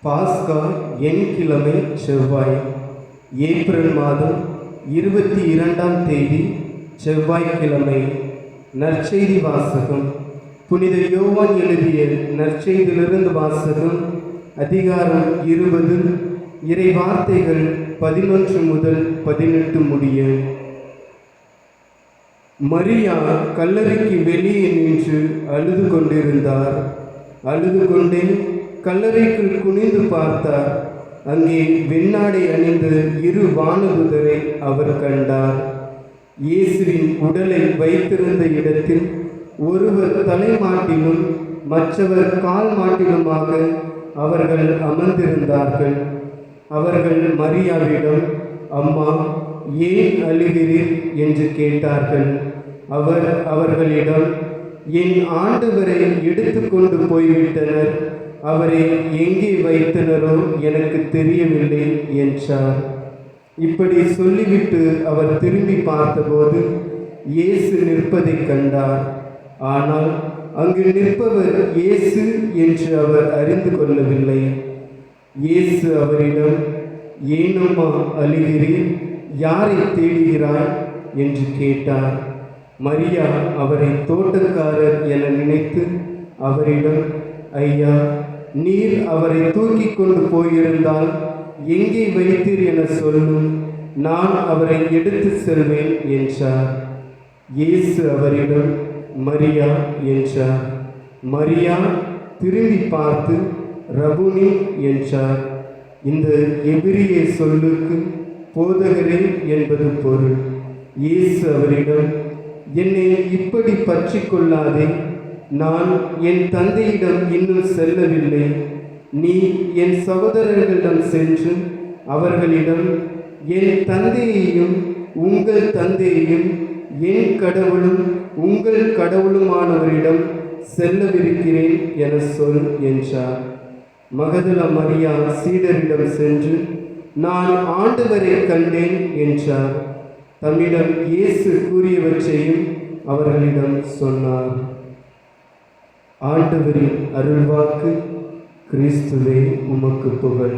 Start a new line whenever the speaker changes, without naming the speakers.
பாஸ்கா எண்கிழமை செவ்வாய், ஏப்ரல் மாதம் 22ஆம் தேதி செவ்வாய்க்கிழமை. நற்செய்தி வாசகம். புனித யோவான் எழுதிய நற்செய்தியிலிருந்து வாசகம். அதிகாரம் 20, இறை வார்த்தைகள் 11 முதல் 18 முடிய. மரியா கல்லறைக்கு வெளியே நின்று அழுது கொண்டிருந்தார். அழுது கொண்டே கல்லறைக்குள் குனிந்து பார்த்தார். அங்கே வெண்ணாடை அணிந்த 2 வானதூதரை அவர் கண்டார். இயேசுவின் உடலை வைத்திருந்த இடத்தில் ஒருவர் தலைமாட்டிலும் மற்றவர் கால் மாட்டிலுமாக அவர்கள் அமர்ந்திருந்தார்கள். அவர்கள் மரியாவிடம், அம்மா, ஏன் அழுகிறீர் என்று கேட்டார்கள். அவர் அவர்களிடம், என் ஆண்டவரை எடுத்துக்கொண்டு போய்விட்டனர், அவரை எங்கே வைத்தனரோ எனக்கு தெரியவில்லை என்றார். இப்படி சொல்லிவிட்டு அவர் திரும்பி பார்த்தபோது இயேசு நிற்பதைக் கண்டார். ஆனால் அங்கு நிற்பவர் இயேசு என்று அவர் அறிந்து கொள்ளவில்லை. இயேசு அவரிடம், ஏனம்மா அழுகிறீர்? யாரை தேடுகிறாய் என்று கேட்டார். மரியா அவரை தோட்டக்காரர் என நினைத்து அவரிடம், ஐயா, நீர் அவரை தூக்கி கொண்டு போயிருந்தால் எங்கே வைத்தீர் என சொல்லும், நான் அவரை எடுத்து செல்வேன் என்றார். இயேசு அவரிடம், மரியா என்றார். மரியா திரும்பி பார்த்து ரபுனி என்றார். இந்த எபிரிய சொல்லுக்கு போதகரே என்பது பொருள். இயேசு அவரிடம், என்னை இப்படி பற்றி கொள்ளாதே, நான் என் தந்தையிடம் இன்னும் செல்லவில்லை. நீ என் சகோதரர்களிடம் சென்று அவர்களிடம், என் தந்தையையும் உங்கள் தந்தையையும் என் கடவுளும் உங்கள் கடவுளுமானவரிடம் செல்லவிருக்கிறேன் என சொல் என்றார். மகதல மரியா சீடரிடம் சென்று, நான் ஆண்டவரை கண்டேன் என்றார். தம்மிடம் இயேசு கூறியவற்றையும் அவர்களிடம் சொன்னார். ஆண்டவரின் அருள்வாக்கு. கிறிஸ்துவே உமக்கு புகழ்.